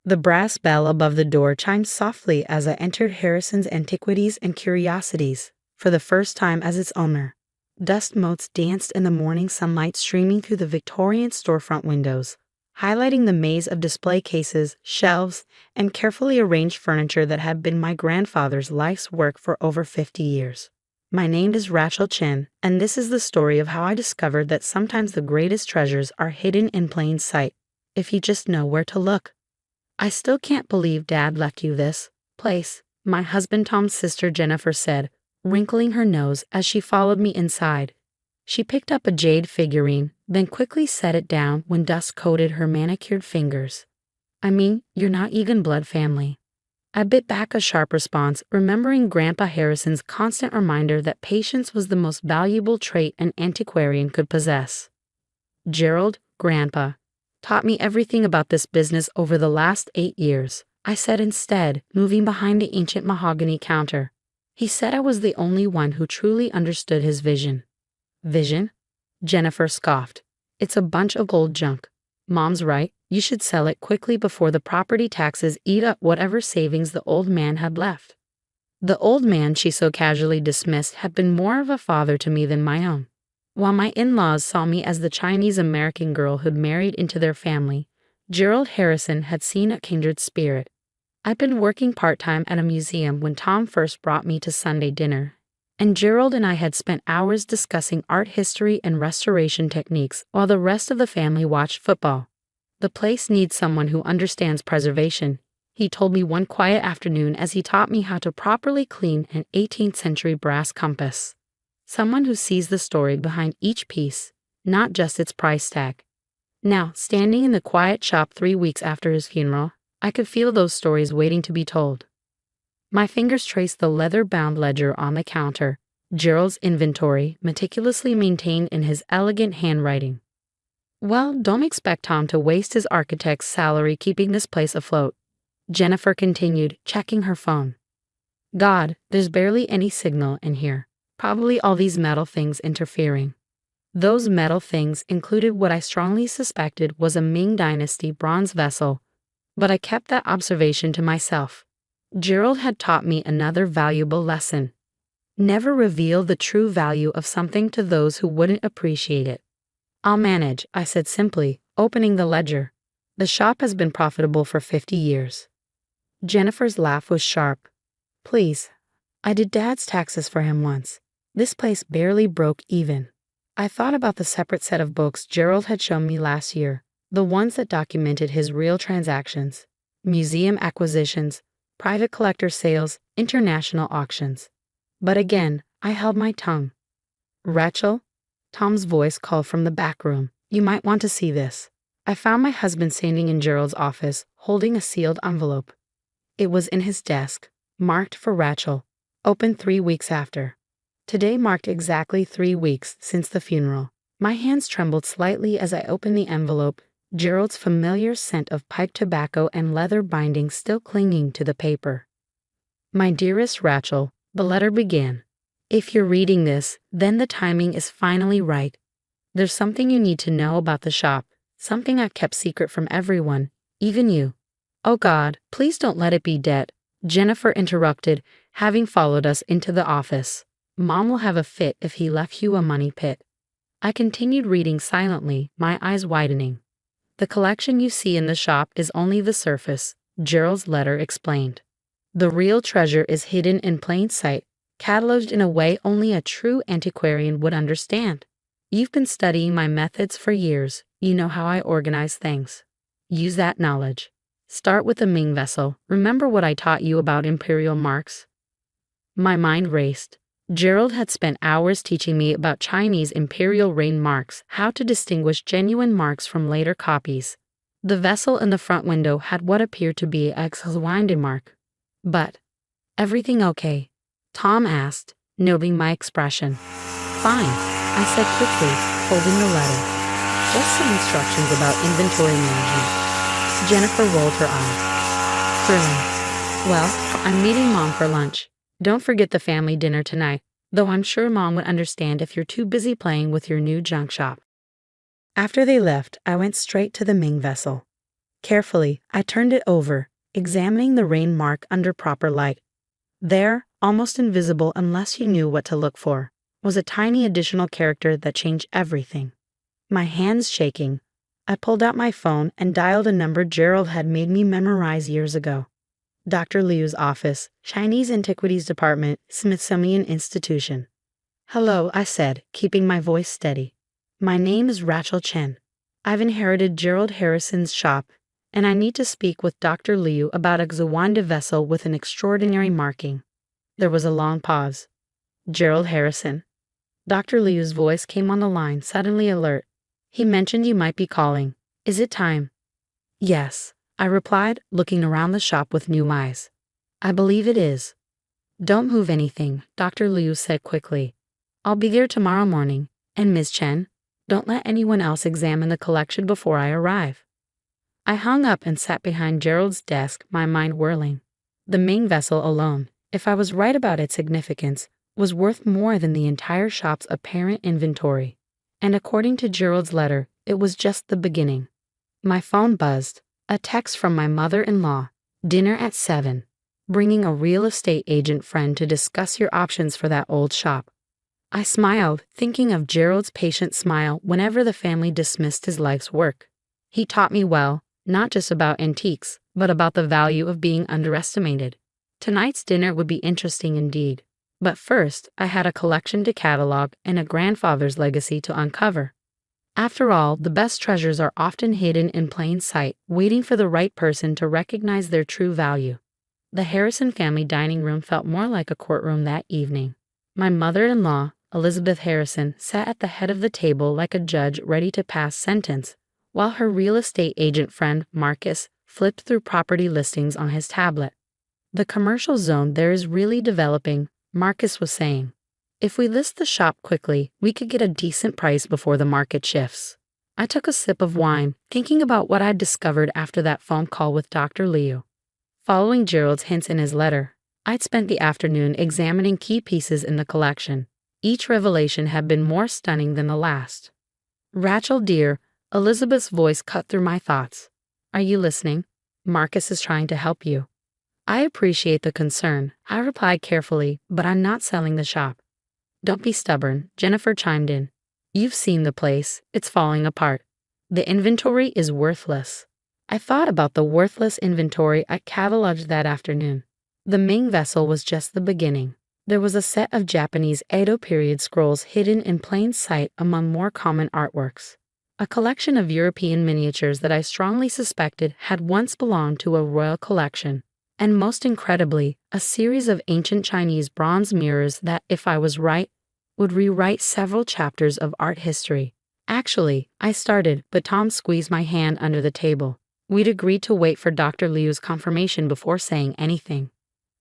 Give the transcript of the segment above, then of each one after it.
The brass bell above the door chimed softly as I entered Harrison's Antiquities and Curiosities, for the first time as its owner. Dust motes danced in the morning sunlight streaming through the Victorian storefront windows, highlighting the maze of display cases, shelves, and carefully arranged furniture that had been my grandfather's life's work for over 50 years. My name is Rachel Chen, and this is the story of how I discovered that sometimes the greatest treasures are hidden in plain sight, if you just know where to look. I still can't believe Dad left you this place, my husband Tom's sister Jennifer said, wrinkling her nose as she followed me inside. She picked up a jade figurine, then quickly set it down when dust coated her manicured fingers. I mean, you're not Egan blood family. I bit back a sharp response, remembering Grandpa Harrison's constant reminder that patience was the most valuable trait an antiquarian could possess. Gerald, Grandpa, taught me everything about this business over the last 8 years, I said instead, moving behind the ancient mahogany counter. He said I was the only one who truly understood his vision. Vision? Jennifer scoffed. It's a bunch of old junk. Mom's right, you should sell it quickly before the property taxes eat up whatever savings the old man had left. The old man she so casually dismissed had been more of a father to me than my own. While my in-laws saw me as the Chinese-American girl who'd married into their family, Gerald Harrison had seen a kindred spirit. I'd been working part-time at a museum when Tom first brought me to Sunday dinner, and Gerald and I had spent hours discussing art history and restoration techniques while the rest of the family watched football. The place needs someone who understands preservation, he told me one quiet afternoon as he taught me how to properly clean an 18th century brass compass. Someone who sees the story behind each piece, not just its price tag. Now, standing in the quiet shop 3 weeks after his funeral, I could feel those stories waiting to be told. My fingers traced the leather-bound ledger on the counter, Gerald's inventory, meticulously maintained in his elegant handwriting. Well, don't expect Tom to waste his architect's salary keeping this place afloat, Jennifer continued, checking her phone. God, there's barely any signal in here. Probably all these metal things interfering. Those metal things included what I strongly suspected was a Ming Dynasty bronze vessel, but I kept that observation to myself. Gerald had taught me another valuable lesson. Never reveal the true value of something to those who wouldn't appreciate it. I'll manage, I said simply, opening the ledger. The shop has been profitable for 50 years. Jennifer's laugh was sharp. Please, I did Dad's taxes for him once. This place barely broke even. I thought about the separate set of books Gerald had shown me last year, the ones that documented his real transactions, museum acquisitions, private collector sales, international auctions. But again, I held my tongue. Rachel? Tom's voice called from the back room. You might want to see this. I found my husband standing in Gerald's office, holding a sealed envelope. It was in his desk, marked for Rachel, opened 3 weeks after. Today marked exactly 3 weeks since the funeral. My hands trembled slightly as I opened the envelope, Gerald's familiar scent of pipe tobacco and leather binding still clinging to the paper. My dearest Rachel, the letter began. If you're reading this, then the timing is finally right. There's something you need to know about the shop, something I've kept secret from everyone, even you. Oh God, please don't let it be debt, Jennifer interrupted, having followed us into the office. Mom will have a fit if he left you a money pit. I continued reading silently, my eyes widening. The collection you see in the shop is only the surface, Gerald's letter explained. The real treasure is hidden in plain sight, cataloged in a way only a true antiquarian would understand. You've been studying my methods for years, you know how I organize things. Use that knowledge. Start with the Ming vessel. Remember what I taught you about imperial marks? My mind raced. Gerald had spent hours teaching me about Chinese imperial reign marks, how to distinguish genuine marks from later copies. The vessel in the front window had what appeared to be a Xwinding mark. But, everything okay? Tom asked, noting my expression. Fine, I said quickly, holding the letter. Just some instructions about inventory management. Jennifer rolled her eyes. Thrilling. Well, I'm meeting Mom for lunch. Don't forget the family dinner tonight, though I'm sure Mom would understand if you're too busy playing with your new junk shop. After they left, I went straight to the Ming vessel. Carefully, I turned it over, examining the rain mark under proper light. There, almost invisible unless you knew what to look for, was a tiny additional character that changed everything. My hands shaking, I pulled out my phone and dialed a number Gerald had made me memorize years ago. Dr. Liu's office, Chinese Antiquities Department, Smithsonian Institution. "Hello," I said, keeping my voice steady. "My name is Rachel Chen. I've inherited Gerald Harrison's shop, and I need to speak with Dr. Liu about a Xuande vessel with an extraordinary marking." There was a long pause. "Gerald Harrison?" Dr. Liu's voice came on the line, suddenly alert. "He mentioned you might be calling. Is it time?" "Yes," I replied, looking around the shop with new eyes. "I believe it is." "Don't move anything," Dr. Liu said quickly. "I'll be there tomorrow morning, and Ms. Chen, don't let anyone else examine the collection before I arrive." I hung up and sat behind Gerald's desk, my mind whirling. The Ming vessel alone, if I was right about its significance, was worth more than the entire shop's apparent inventory. And according to Gerald's letter, it was just the beginning. My phone buzzed. A text from my mother-in-law. "Dinner at 7. Bringing a real estate agent friend to discuss your options for that old shop." I smiled, thinking of Gerald's patient smile whenever the family dismissed his life's work. He taught me well, not just about antiques, but about the value of being underestimated. Tonight's dinner would be interesting indeed. But first, I had a collection to catalog and a grandfather's legacy to uncover. After all, the best treasures are often hidden in plain sight, waiting for the right person to recognize their true value. The Harrison family dining room felt more like a courtroom that evening. My mother-in-law, Elizabeth Harrison, sat at the head of the table like a judge ready to pass sentence, while her real estate agent friend, Marcus, flipped through property listings on his tablet. "The commercial zone there is really developing," Marcus was saying. "If we list the shop quickly, we could get a decent price before the market shifts." I took a sip of wine, thinking about what I'd discovered after that phone call with Dr. Liu. Following Gerald's hints in his letter, I'd spent the afternoon examining key pieces in the collection. Each revelation had been more stunning than the last. "Rachel, dear," Elizabeth's voice cut through my thoughts. "Are you listening? Marcus is trying to help you." "I appreciate the concern," I replied carefully, "but I'm not selling the shop." "Don't be stubborn," Jennifer chimed in. "You've seen the place. It's falling apart. The inventory is worthless." I thought about the worthless inventory I cataloged that afternoon. The Ming vessel was just the beginning. There was a set of Japanese Edo period scrolls hidden in plain sight among more common artworks. A collection of European miniatures that I strongly suspected had once belonged to a royal collection. And most incredibly, a series of ancient Chinese bronze mirrors that, if I was right, would rewrite several chapters of art history. Actually, I started, but Tom squeezed my hand under the table. We'd agreed to wait for Dr. Liu's confirmation before saying anything.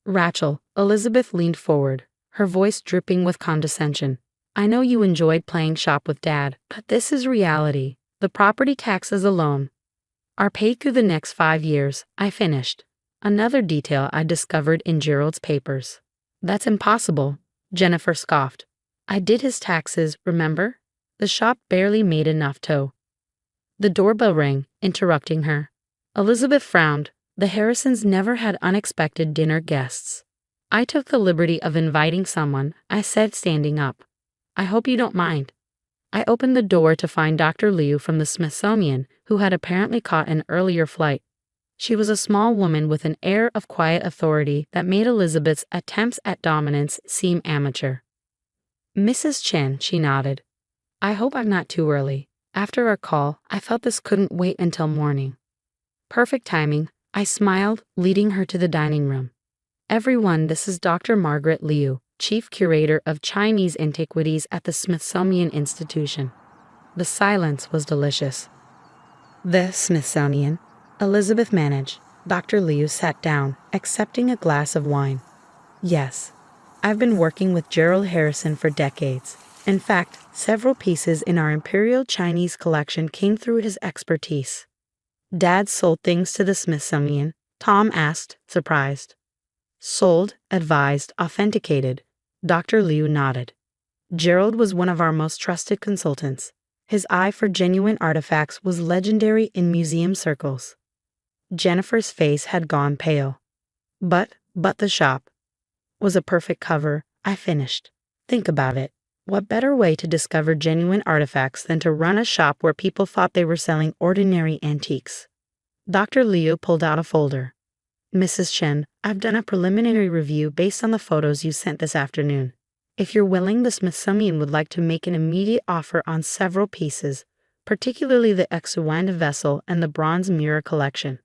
"Rachel," Elizabeth leaned forward, her voice dripping with condescension. "I know you enjoyed playing shop with Dad, but this is reality. The property taxes alone are paid through the next 5 years." I finished. Another detail I discovered in Gerald's papers. "That's impossible," Jennifer scoffed. "I did his taxes, remember? The shop barely made enough to." The doorbell rang, interrupting her. Elizabeth frowned. The Harrisons never had unexpected dinner guests. "I took the liberty of inviting someone," I said, standing up. "I hope you don't mind." I opened the door to find Dr. Liu from the Smithsonian, who had apparently caught an earlier flight. She was a small woman with an air of quiet authority that made Elizabeth's attempts at dominance seem amateur. "Mrs. Chen," she nodded. "I hope I'm not too early. After our call, I felt this couldn't wait until morning." "Perfect timing," I smiled, leading her to the dining room. "Everyone, this is Dr. Margaret Liu, Chief Curator of Chinese Antiquities at the Smithsonian Institution." The silence was delicious. "The Smithsonian," Elizabeth managed. Dr. Liu sat down, accepting a glass of wine. "Yes, I've been working with Gerald Harrison for decades. In fact, several pieces in our Imperial Chinese collection came through his expertise." "Dad sold things to the Smithsonian?" Tom asked, surprised. "Sold, advised, authenticated." Dr. Liu nodded. "Gerald was one of our most trusted consultants. His eye for genuine artifacts was legendary in museum circles." Jennifer's face had gone pale. But the shop was a perfect cover, I finished. Think about it. What better way to discover genuine artifacts than to run a shop where people thought they were selling ordinary antiques? Dr. Liu pulled out a folder. Mrs. Chen, I've done a preliminary review based on the photos you sent this afternoon. If you're willing, the Smithsonian would like to make an immediate offer on several pieces, particularly the Exuwand vessel and the bronze mirror collection.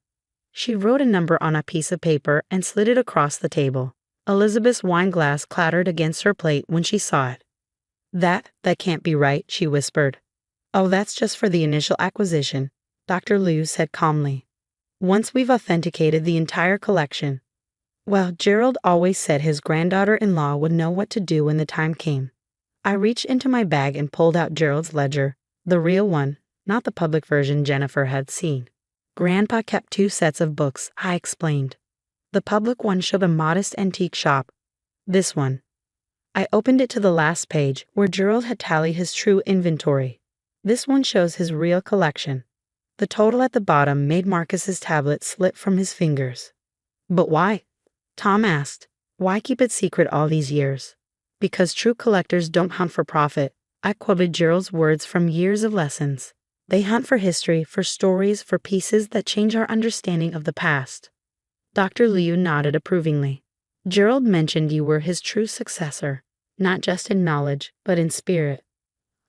She wrote a number on a piece of paper and slid it across the table. Elizabeth's wine glass clattered against her plate when she saw it. That can't be right, she whispered. Oh, that's just for the initial acquisition, Dr. Liu said calmly. Once we've authenticated the entire collection. Well, Gerald always said his granddaughter-in-law would know what to do when the time came. I reached into my bag and pulled out Gerald's ledger, the real one, not the public version Jennifer had seen. Grandpa kept 2 sets of books, I explained. The public one showed a modest antique shop. This one. I opened it to the last page, where Gerald had tallied his true inventory. This one shows his real collection. The total at the bottom made Marcus's tablet slip from his fingers. But why? Tom asked. Why keep it secret all these years? Because true collectors don't hunt for profit. I quoted Gerald's words from years of lessons. They hunt for history, for stories, for pieces that change our understanding of the past. Dr. Liu nodded approvingly. Gerald mentioned you were his true successor, not just in knowledge, but in spirit.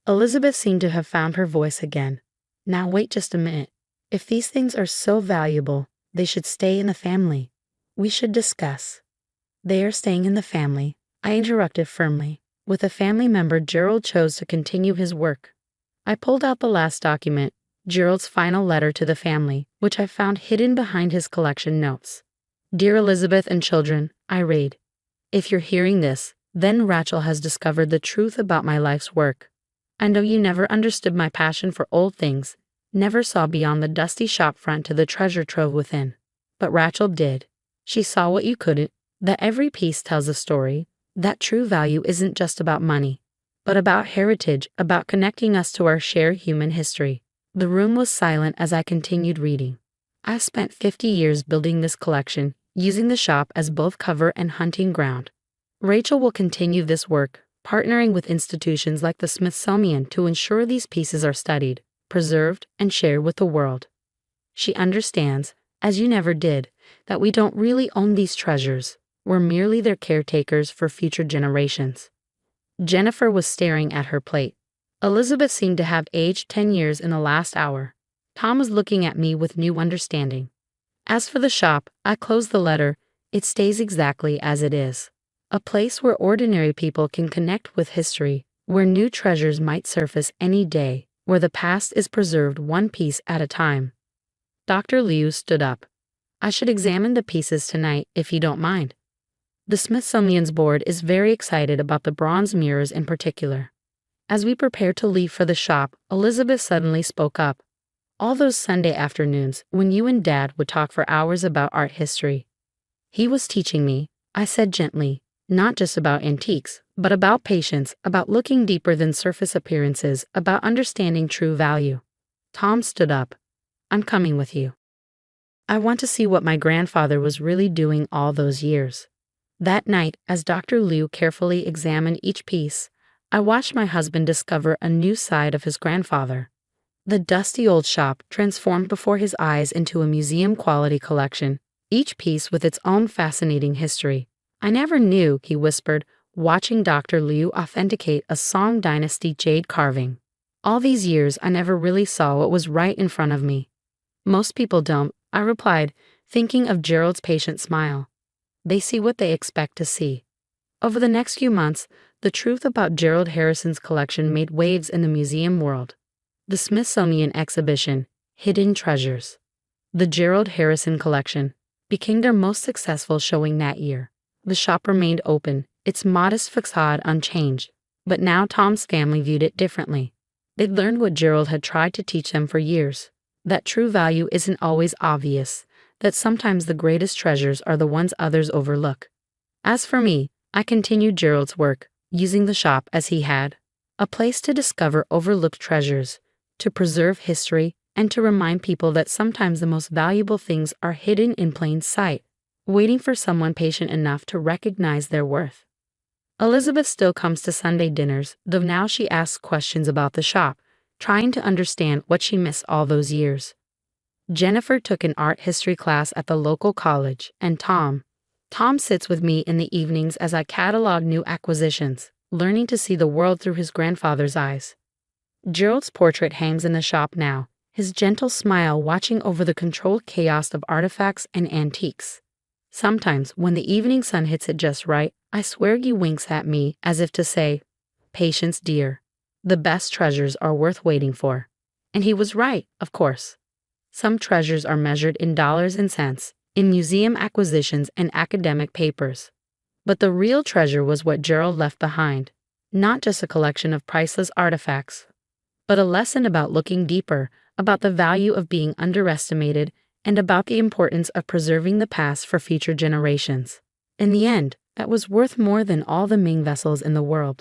Elizabeth seemed to have found her voice again. Now wait just a minute. If these things are so valuable, they should stay in the family. We should discuss. They are staying in the family, I interrupted firmly. With a family member, Gerald chose to continue his work. I pulled out the last document, Gerald's final letter to the family, which I found hidden behind his collection notes. Dear Elizabeth and children, I read. If you're hearing this, then Rachel has discovered the truth about my life's work. I know you never understood my passion for old things, never saw beyond the dusty shop front to the treasure trove within. But Rachel did. She saw what you couldn't, that every piece tells a story, that true value isn't just about money, but about heritage, about connecting us to our shared human history. The room was silent as I continued reading. I spent 50 years building this collection, using the shop as both cover and hunting ground. Rachel will continue this work, partnering with institutions like the Smithsonian to ensure these pieces are studied, preserved, and shared with the world. She understands, as you never did, that we don't really own these treasures. We're merely their caretakers for future generations. Jennifer was staring at her plate. Elizabeth seemed to have aged 10 years in the last hour. Tom was looking at me with new understanding. As for the shop, I closed the letter. It stays exactly as it is. A place where ordinary people can connect with history, where new treasures might surface any day, where the past is preserved one piece at a time. Dr. Liu stood up. I should examine the pieces tonight, if you don't mind. The Smithsonian's board is very excited about the bronze mirrors in particular. As we prepared to leave for the shop, Elizabeth suddenly spoke up. All those Sunday afternoons, when you and Dad would talk for hours about art history. He was teaching me, I said gently, not just about antiques, but about patience, about looking deeper than surface appearances, about understanding true value. Tom stood up. I'm coming with you. I want to see what my grandfather was really doing all those years. That night, as Dr. Liu carefully examined each piece, I watched my husband discover a new side of his grandfather. The dusty old shop transformed before his eyes into a museum-quality collection, each piece with its own fascinating history. I never knew, he whispered, watching Dr. Liu authenticate a Song Dynasty jade carving. All these years, I never really saw what was right in front of me. Most people don't, I replied, thinking of Gerald's patient smile. They see what they expect to see. Over the next few months, the truth about Gerald Harrison's collection made waves in the museum world. The Smithsonian exhibition, Hidden Treasures. The Gerald Harrison collection became their most successful showing that year. The shop remained open, its modest facade unchanged, but now Tom's family viewed it differently. They'd learned what Gerald had tried to teach them for years, that true value isn't always obvious, that sometimes the greatest treasures are the ones others overlook. As for me, I continued Gerald's work, using the shop as he had, a place to discover overlooked treasures, to preserve history, and to remind people that sometimes the most valuable things are hidden in plain sight, waiting for someone patient enough to recognize their worth. Elizabeth still comes to Sunday dinners, though now she asks questions about the shop, trying to understand what she missed all those years. Jennifer took an art history class at the local college, and Tom sits with me in the evenings as I catalog new acquisitions, learning to see the world through his grandfather's eyes. Gerald's portrait hangs in the shop now, his gentle smile watching over the controlled chaos of artifacts and antiques. Sometimes, when the evening sun hits it just right, I swear he winks at me as if to say, "Patience, dear. The best treasures are worth waiting for." And he was right, of course. Some treasures are measured in dollars and cents, in museum acquisitions and academic papers. But the real treasure was what Gerald left behind, not just a collection of priceless artifacts, but a lesson about looking deeper, about the value of being underestimated, and about the importance of preserving the past for future generations. In the end, that was worth more than all the Ming vessels in the world.